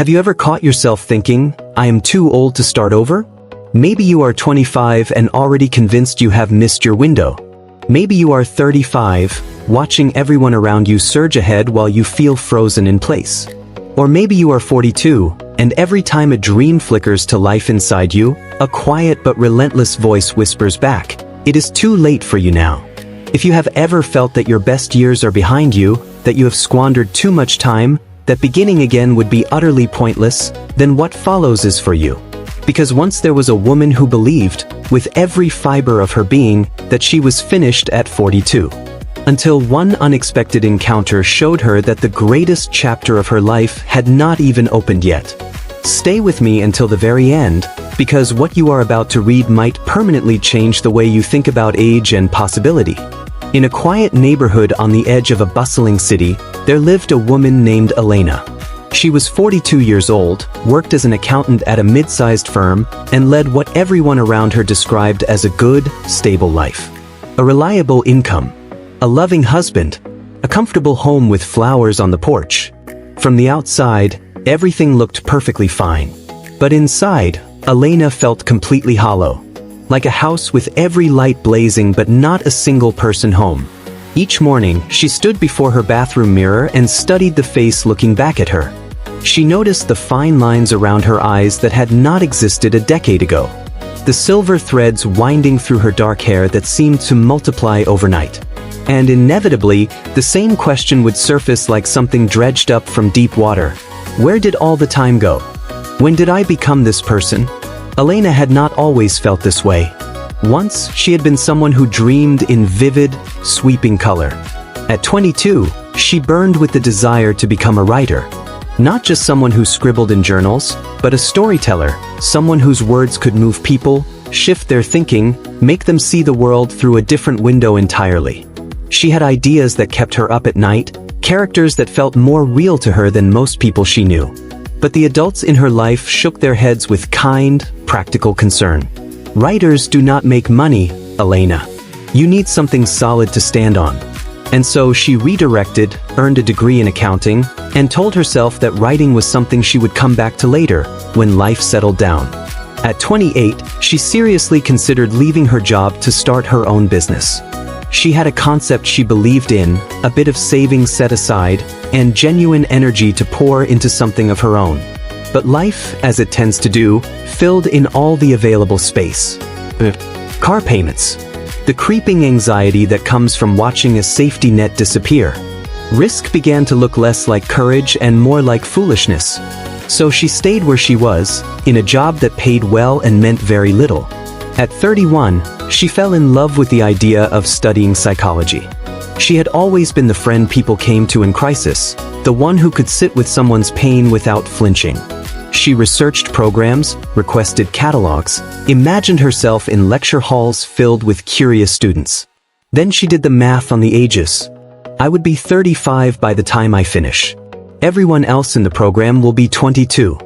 Have you ever caught yourself thinking, I am too old to start over? Maybe you are 25 and already convinced you have missed your window. Maybe you are 35, watching everyone around you surge ahead while you feel frozen in place. Or maybe you are 42, and every time a dream flickers to life inside you, a quiet but relentless voice whispers back, it is too late for you now. If you have ever felt that your best years are behind you, that you have squandered too much time, that beginning again would be utterly pointless, then what follows is for you. Because once there was a woman who believed, with every fiber of her being, that she was finished at 42. Until one unexpected encounter showed her that the greatest chapter of her life had not even opened yet. Stay with me until the very end, because what you are about to read might permanently change the way you think about age and possibility. In a quiet neighborhood on the edge of a bustling city, there lived a woman named Elena. She was 42 years old, worked as an accountant at a mid-sized firm, and led what everyone around her described as a good, stable life. A reliable income, a loving husband, a comfortable home with flowers on the porch. From the outside, everything looked perfectly fine. But inside, Elena felt completely hollow. Like a house with every light blazing but not a single person home. Each morning, she stood before her bathroom mirror and studied the face looking back at her. She noticed the fine lines around her eyes that had not existed a decade ago. The silver threads winding through her dark hair that seemed to multiply overnight. And inevitably, the same question would surface like something dredged up from deep water. Where did all the time go? When did I become this person? Elena had not always felt this way. Once, she had been someone who dreamed in vivid, sweeping color. At 22, she burned with the desire to become a writer. Not just someone who scribbled in journals, but a storyteller, someone whose words could move people, shift their thinking, make them see the world through a different window entirely. She had ideas that kept her up at night, characters that felt more real to her than most people she knew. But the adults in her life shook their heads with kind, practical concern. Writers do not make money, Elena. You need something solid to stand on. And so she redirected, earned a degree in accounting, and told herself that writing was something she would come back to later, when life settled down. At 28, she seriously considered leaving her job to start her own business. She had a concept she believed in, a bit of savings set aside, and genuine energy to pour into something of her own. But life, as it tends to do, filled in all the available space. Car payments. The creeping anxiety that comes from watching a safety net disappear. Risk began to look less like courage and more like foolishness. So she stayed where she was, in a job that paid well and meant very little. At 31, she fell in love with the idea of studying psychology. She had always been the friend people came to in crisis, the one who could sit with someone's pain without flinching. She researched programs, requested catalogs, imagined herself in lecture halls filled with curious students. Then she did the math on the ages. I would be 35 by the time I finish. Everyone else in the program will be 22.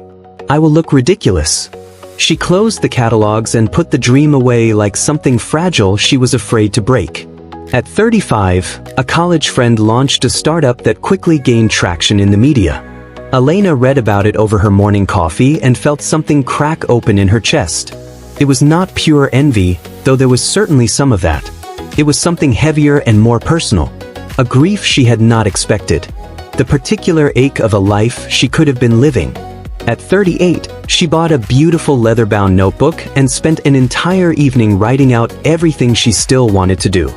I will look ridiculous. She closed the catalogs and put the dream away like something fragile she was afraid to break. At 35, a college friend launched a startup that quickly gained traction in the media. Elena read about it over her morning coffee and felt something crack open in her chest. It was not pure envy, though there was certainly some of that. It was something heavier and more personal. A grief she had not expected. The particular ache of a life she could have been living. At 38, she bought a beautiful leather-bound notebook and spent an entire evening writing out everything she still wanted to do.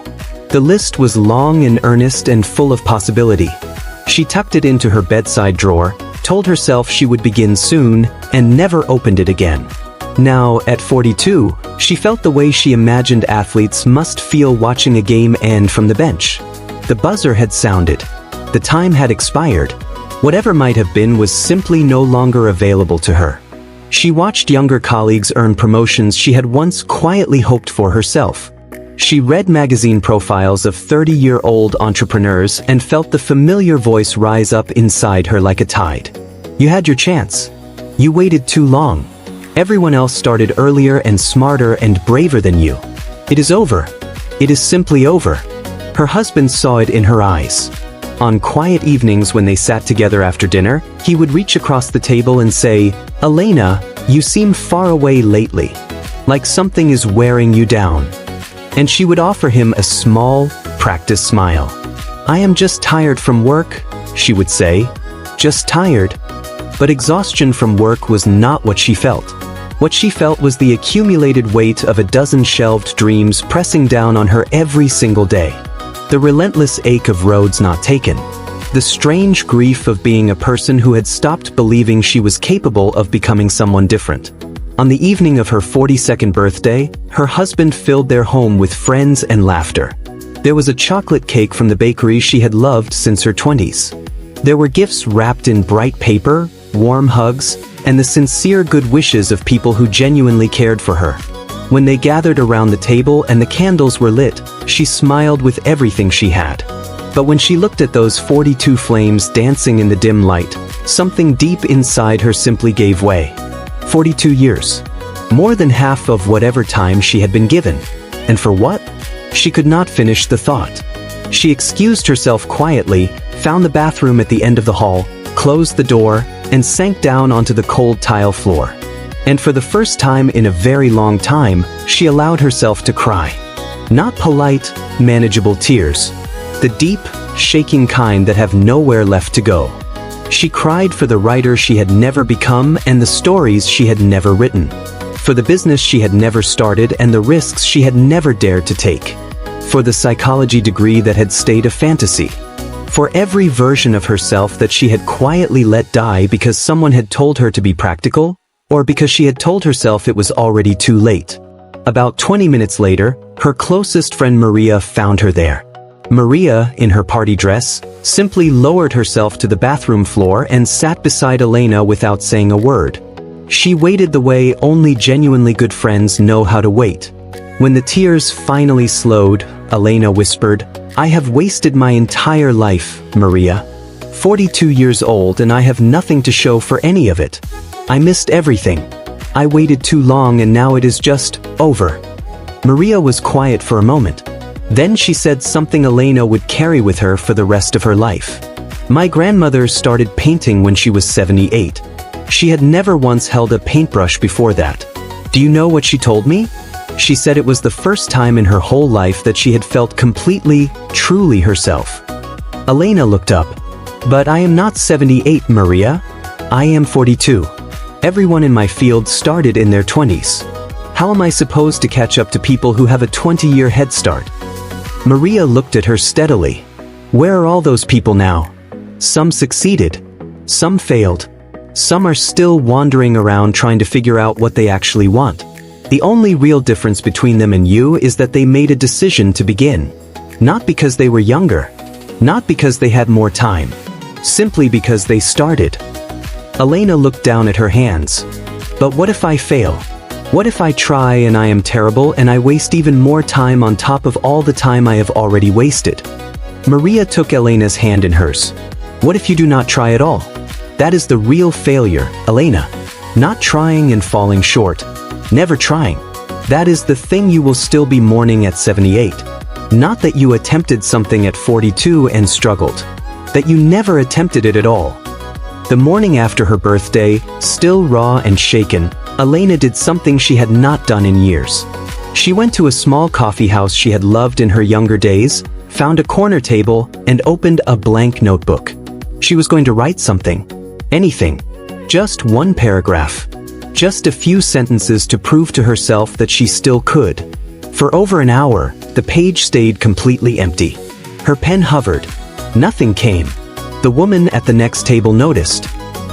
The list was long and earnest and full of possibility. She tucked it into her bedside drawer, told herself she would begin soon, and never opened it again. Now, at 42, she felt the way she imagined athletes must feel watching a game end from the bench. The buzzer had sounded. The time had expired. Whatever might have been was simply no longer available to her. She watched younger colleagues earn promotions she had once quietly hoped for herself. She read magazine profiles of 30-year-old entrepreneurs and felt the familiar voice rise up inside her like a tide. You had your chance. You waited too long. Everyone else started earlier and smarter and braver than you. It is over. It is simply over. Her husband saw it in her eyes. On quiet evenings when they sat together after dinner, he would reach across the table and say, "Elena, you seem far away lately. Like something is wearing you down." And she would offer him a small, practiced smile. "I am just tired from work," she would say. Just tired. But exhaustion from work was not what she felt. What she felt was the accumulated weight of a dozen shelved dreams pressing down on her every single day. The relentless ache of roads not taken. The strange grief of being a person who had stopped believing she was capable of becoming someone different. On the evening of her 42nd birthday, her husband filled their home with friends and laughter. There was a chocolate cake from the bakery she had loved since her 20s. There were gifts wrapped in bright paper, warm hugs, and the sincere good wishes of people who genuinely cared for her. When they gathered around the table and the candles were lit, she smiled with everything she had. But when she looked at those 42 flames dancing in the dim light, something deep inside her simply gave way. 42 years. More than half of whatever time she had been given. And for what? She could not finish the thought. She excused herself quietly, found the bathroom at the end of the hall, closed the door, and sank down onto the cold tile floor. And for the first time in a very long time, she allowed herself to cry. Not polite, manageable tears. The deep, shaking kind that have nowhere left to go. She cried for the writer she had never become and the stories she had never written. For the business she had never started and the risks she had never dared to take. For the psychology degree that had stayed a fantasy. For every version of herself that she had quietly let die because someone had told her to be practical, or because she had told herself it was already too late. About 20 minutes later, her closest friend Maria found her there. Maria, in her party dress, simply lowered herself to the bathroom floor and sat beside Elena without saying a word. She waited the way only genuinely good friends know how to wait. When the tears finally slowed, Elena whispered, "I have wasted my entire life, Maria. 42 years old and I have nothing to show for any of it. I missed everything. I waited too long and now it is just over." Maria was quiet for a moment. Then she said something Elena would carry with her for the rest of her life. "My grandmother started painting when she was 78. She had never once held a paintbrush before that. Do you know what she told me? She said it was the first time in her whole life that she had felt completely, truly herself." Elena looked up. "But I am not 78, Maria. I am 42. Everyone in my field started in their 20s. How am I supposed to catch up to people who have a 20-year head start?" Maria looked at her steadily. "Where are all those people now? Some succeeded. Some failed. Some are still wandering around trying to figure out what they actually want. The only real difference between them and you is that they made a decision to begin. Not because they were younger. Not because they had more time. Simply because they started." Elena looked down at her hands. "But what if I fail? What if I try and I am terrible and I waste even more time on top of all the time I have already wasted?" Maria took Elena's hand in hers. "What if you do not try at all? That is the real failure, Elena. Not trying and falling short. Never trying. That is the thing you will still be mourning at 78. Not that you attempted something at 42 and struggled. That you never attempted it at all." The morning after her birthday, still raw and shaken, Elena did something she had not done in years. She went to a small coffee house she had loved in her younger days, found a corner table, and opened a blank notebook. She was going to write something. Anything. Just one paragraph. Just a few sentences to prove to herself that she still could. For over an hour, the page stayed completely empty. Her pen hovered. Nothing came. The woman at the next table noticed.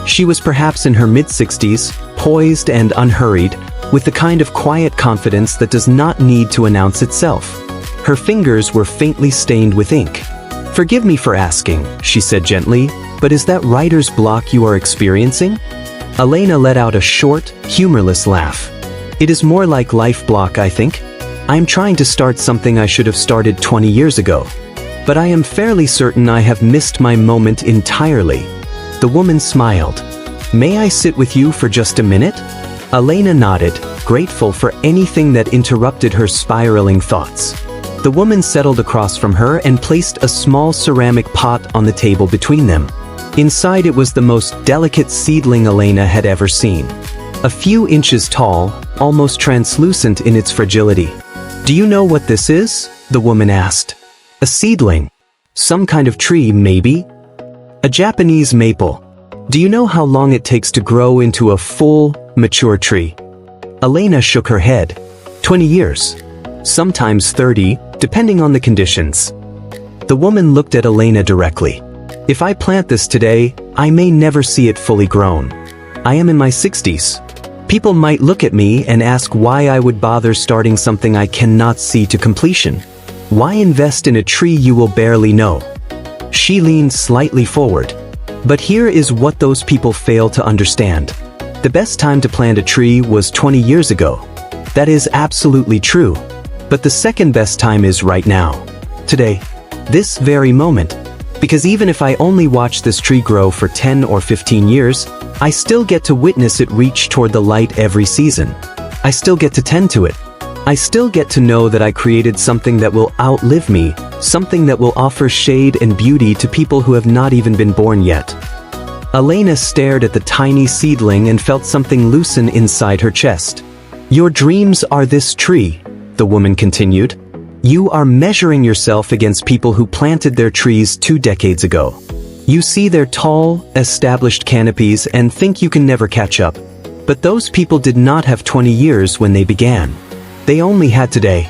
She was perhaps in her mid-60s, poised and unhurried, with the kind of quiet confidence that does not need to announce itself. Her fingers were faintly stained with ink. "Forgive me for asking," she said gently, "but is that writer's block you are experiencing?" Elena let out a short, humorless laugh. "It is more like life block, I think. I am trying to start something I should have started 20 years ago. But I am fairly certain I have missed my moment entirely." The woman smiled. "May I sit with you for just a minute?" Elena nodded, grateful for anything that interrupted her spiraling thoughts. The woman settled across from her and placed a small ceramic pot on the table between them. Inside it was the most delicate seedling Elena had ever seen. A few inches tall, almost translucent in its fragility. "Do you know what this is?" the woman asked. "A seedling. Some kind of tree, maybe? A Japanese maple. Do you know how long it takes to grow into a full, mature tree?" Elena shook her head. 20 years. Sometimes 30, depending on the conditions. The woman looked at Elena directly. "If I plant this today, I may never see it fully grown. I am in my 60s. People might look at me and ask why I would bother starting something I cannot see to completion. Why invest in a tree you will barely know?" She leaned slightly forward. "But here is what those people fail to understand. The best time to plant a tree was 20 years ago. That is absolutely true. But the second best time is right now. Today. This very moment. Because even if I only watch this tree grow for 10 or 15 years, I still get to witness it reach toward the light every season. I still get to tend to it. I still get to know that I created something that will outlive me, something that will offer shade and beauty to people who have not even been born yet." Elena stared at the tiny seedling and felt something loosen inside her chest. "Your dreams are this tree," the woman continued. "You are measuring yourself against people who planted their trees 2 decades ago. You see their tall, established canopies and think you can never catch up. But those people did not have 20 years when they began. They only had today.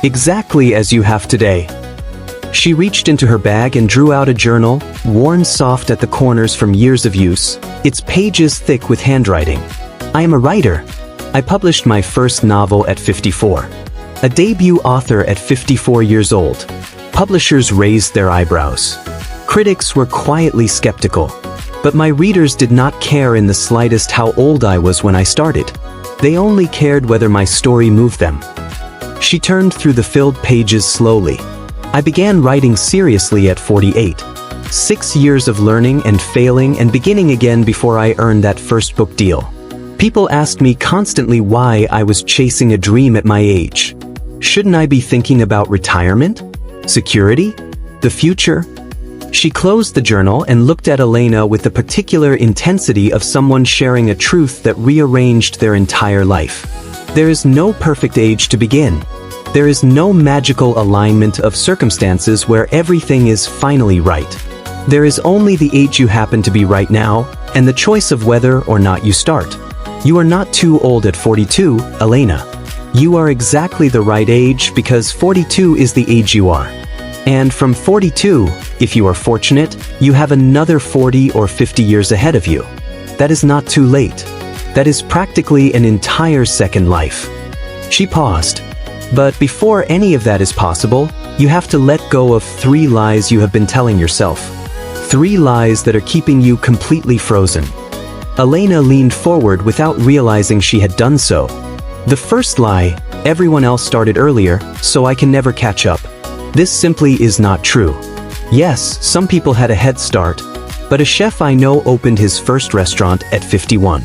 Exactly as you have today." She reached into her bag and drew out a journal, worn soft at the corners from years of use, its pages thick with handwriting. "I am a writer. I published my first novel at 54. A debut author at 54 years old." Publishers raised their eyebrows. Critics were quietly skeptical. But my readers did not care in the slightest how old I was when I started. They only cared whether my story moved them. She turned through the filled pages slowly. "I began writing seriously at 48. 6 years of learning and failing and beginning again before I earned that first book deal. People asked me constantly why I was chasing a dream at my age. Shouldn't I be thinking about retirement? Security? The future?" She closed the journal and looked at Elena with the particular intensity of someone sharing a truth that rearranged their entire life. There is no perfect age to begin. There is no magical alignment of circumstances where everything is finally right. There is only the age you happen to be right now, and the choice of whether or not you start. You are not too old at 42, Elena. You are exactly the right age because 42 is the age you are. And from 42, if you are fortunate, you have another 40 or 50 years ahead of you. That is not too late. That is practically an entire second life. She paused. But before any of that is possible, you have to let go of 3 lies you have been telling yourself. 3 lies that are keeping you completely frozen. Elena leaned forward without realizing she had done so. The first lie, everyone else started earlier, so I can never catch up. This simply is not true. Yes, some people had a head start, but a chef I know opened his first restaurant at 51.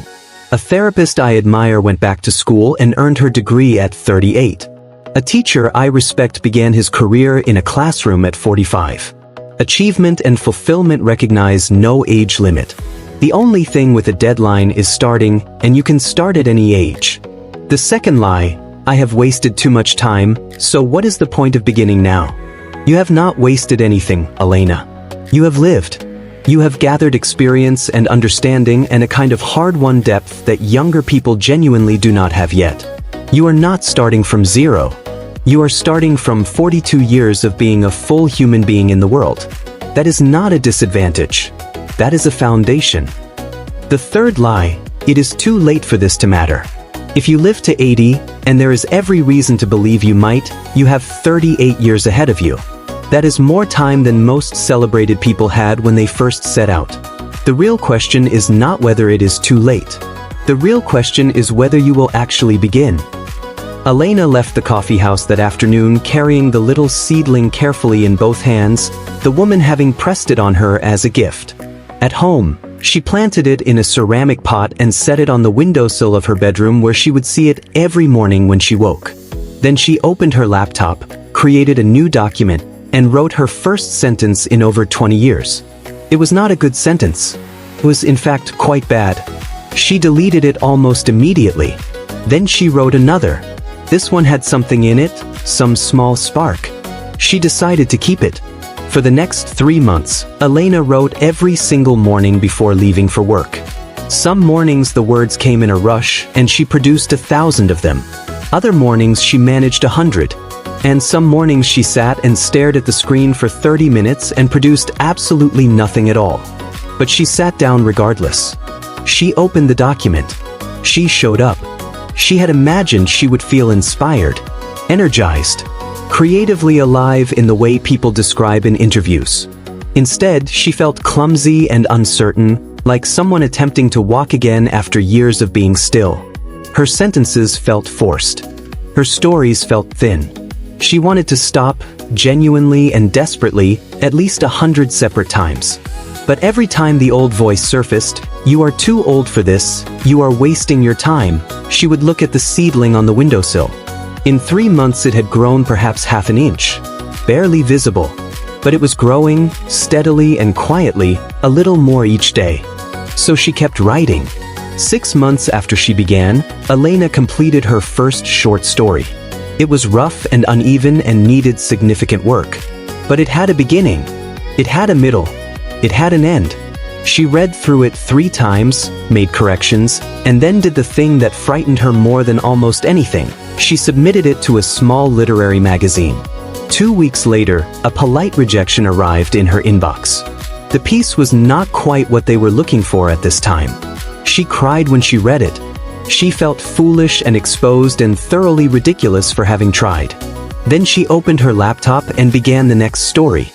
A therapist I admire went back to school and earned her degree at 38. A teacher I respect began his career in a classroom at 45. Achievement and fulfillment recognize no age limit. The only thing with a deadline is starting, and you can start at any age. The second lie, I have wasted too much time, so what is the point of beginning now? You have not wasted anything, Elena. You have lived. You have gathered experience and understanding and a kind of hard-won depth that younger people genuinely do not have yet. You are not starting from zero. You are starting from 42 years of being a full human being in the world. That is not a disadvantage. That is a foundation. The third lie, it is too late for this to matter. If you live to 80, and there is every reason to believe you might, you have 38 years ahead of you. That is more time than most celebrated people had when they first set out. The real question is not whether it is too late. The real question is whether you will actually begin. Elena left the coffee house that afternoon carrying the little seedling carefully in both hands, the woman having pressed it on her as a gift. At home, she planted it in a ceramic pot and set it on the windowsill of her bedroom where she would see it every morning when she woke. Then she opened her laptop, created a new document, and wrote her first sentence in over 20 years. It was not a good sentence. It was, in fact, quite bad. She deleted it almost immediately. Then she wrote another. This one had something in it, some small spark. She decided to keep it. For the next 3 months, Elena wrote every single morning before leaving for work. Some mornings the words came in a rush, and she produced 1,000 of them. Other mornings she managed 100. And some mornings she sat and stared at the screen for 30 minutes and produced absolutely nothing at all. But she sat down regardless. She opened the document. She showed up. She had imagined she would feel inspired, energized, creatively alive in the way people describe in interviews. Instead, she felt clumsy and uncertain, like someone attempting to walk again after years of being still. Her sentences felt forced. Her stories felt thin. She wanted to stop, genuinely and desperately, at least 100 separate times. But every time the old voice surfaced, "You are too old for this, you are wasting your time," she would look at the seedling on the windowsill. In 3 months it had grown perhaps half an inch. Barely visible. But it was growing, steadily and quietly, a little more each day. So she kept writing. 6 months after she began, Elena completed her first short story. It was rough and uneven and needed significant work. But it had a beginning. It had a middle. It had an end. She read through it 3 times, made corrections, and then did the thing that frightened her more than almost anything. She submitted it to a small literary magazine. 2 weeks later, a polite rejection arrived in her inbox. The piece was not quite what they were looking for at this time. She cried when she read it. She felt foolish and exposed and thoroughly ridiculous for having tried. Then she opened her laptop and began the next story.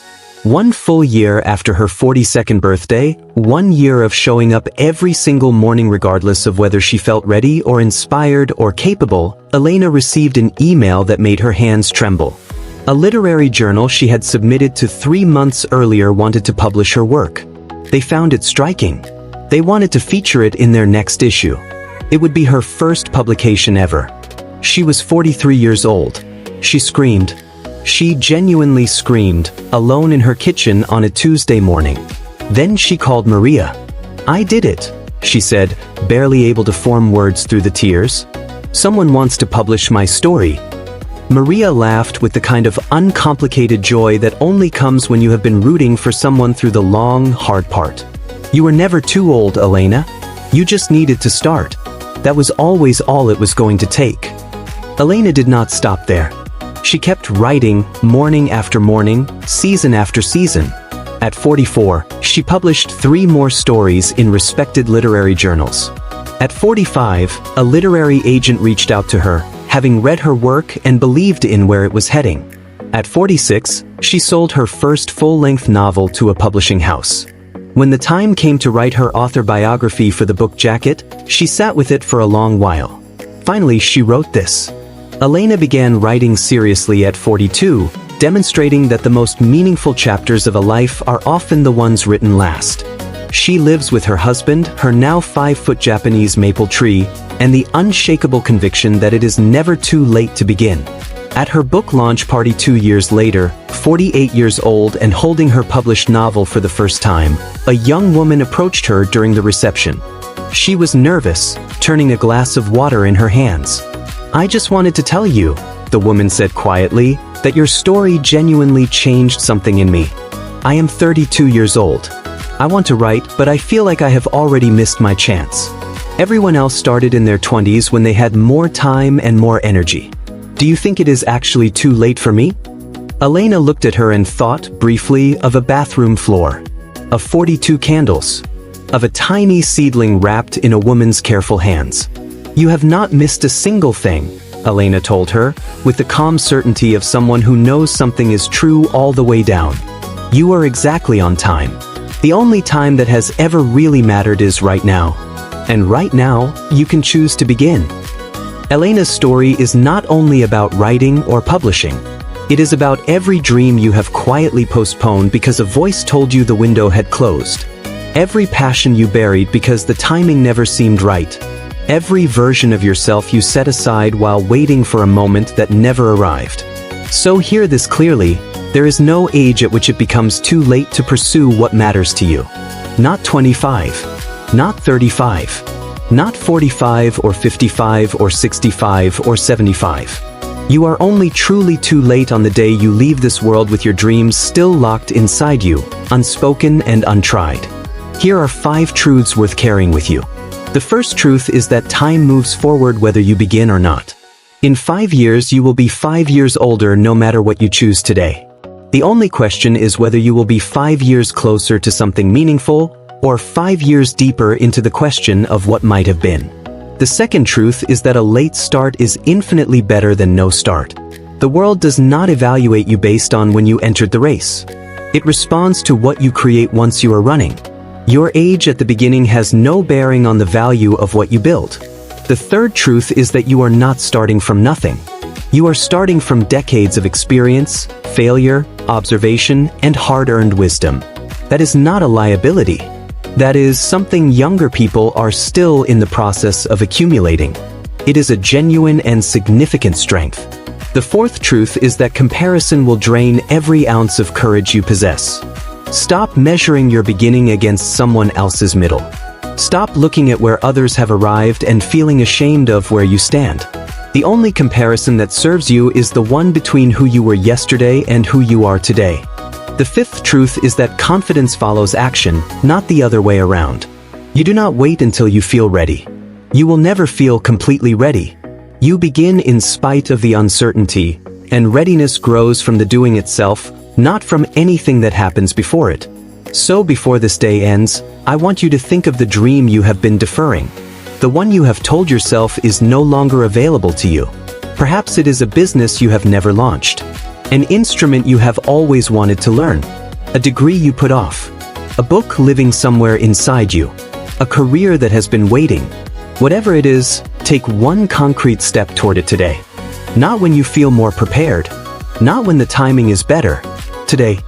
1 full year after her 42nd birthday, 1 year of showing up every single morning regardless of whether she felt ready or inspired or capable, Elena received an email that made her hands tremble. A literary journal she had submitted to 3 months earlier wanted to publish her work. They found it striking. They wanted to feature it in their next issue. It would be her first publication ever. She was 43 years old. She screamed. She genuinely screamed, alone in her kitchen on a Tuesday morning. Then she called Maria. "I did it," she said, barely able to form words through the tears. "Someone wants to publish my story." Maria laughed with the kind of uncomplicated joy that only comes when you have been rooting for someone through the long, hard part. "You were never too old, Elena. You just needed to start. That was always all it was going to take." Elena did not stop there. She kept writing, morning after morning, season after season. At 44, she published 3 more stories in respected literary journals. At 45, a literary agent reached out to her, having read her work and believed in where it was heading. At 46, she sold her first full-length novel to a publishing house. When the time came to write her author biography for the book jacket, she sat with it for a long while. Finally, she wrote this. Elena began writing seriously at 42, demonstrating that the most meaningful chapters of a life are often the ones written last. She lives with her husband, her now 5-foot Japanese maple tree, and the unshakable conviction that it is never too late to begin. At her book launch party 2 years later, 48 years old and holding her published novel for the first time, a young woman approached her during the reception. She was nervous, turning a glass of water in her hands. "I just wanted to tell you," the woman said quietly, "that your story genuinely changed something in me. I am 32 years old. I want to write, but I feel like I have already missed my chance. Everyone else started in their 20s when they had more time and more energy. Do you think it is actually too late for me?" Elena looked at her and thought, briefly, of a bathroom floor. Of 42 candles. Of a tiny seedling wrapped in a woman's careful hands. "You have not missed a single thing," Elena told her, with the calm certainty of someone who knows something is true all the way down. "You are exactly on time. The only time that has ever really mattered is right now. And right now, you can choose to begin." Elena's story is not only about writing or publishing. It is about every dream you have quietly postponed because a voice told you the window had closed. Every passion you buried because the timing never seemed right. Every version of yourself you set aside while waiting for a moment that never arrived. So hear this clearly, there is no age at which it becomes too late to pursue what matters to you. Not 25, not 35, not 45 or 55 or 65 or 75. You are only truly too late on the day you leave this world with your dreams still locked inside you, unspoken and untried. Here are 5 truths worth carrying with you. The first truth is that time moves forward whether you begin or not. In 5 years you will be 5 years older no matter what you choose today. The only question is whether you will be 5 years closer to something meaningful, or 5 years deeper into the question of what might have been. The second truth is that a late start is infinitely better than no start. The world does not evaluate you based on when you entered the race. It responds to what you create once you are running. Your age at the beginning has no bearing on the value of what you build. The third truth is that you are not starting from nothing. You are starting from decades of experience, failure, observation, and hard-earned wisdom. That is not a liability. That is something younger people are still in the process of accumulating. It is a genuine and significant strength. The fourth truth is that comparison will drain every ounce of courage you possess. Stop measuring your beginning against someone else's middle. Stop looking at where others have arrived and feeling ashamed of where you stand. The only comparison that serves you is the one between who you were yesterday and who you are today. The fifth truth is that confidence follows action, not the other way around. You do not wait until you feel ready. You will never feel completely ready. You begin in spite of the uncertainty, and readiness grows from the doing itself, not from anything that happens before it. So before this day ends, I want you to think of the dream you have been deferring. The one you have told yourself is no longer available to you. Perhaps it is a business you have never launched. An instrument you have always wanted to learn. A degree you put off. A book living somewhere inside you. A career that has been waiting. Whatever it is, take one concrete step toward it today. Not when you feel more prepared. Not when the timing is better. Today,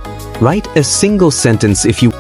write a single sentence if you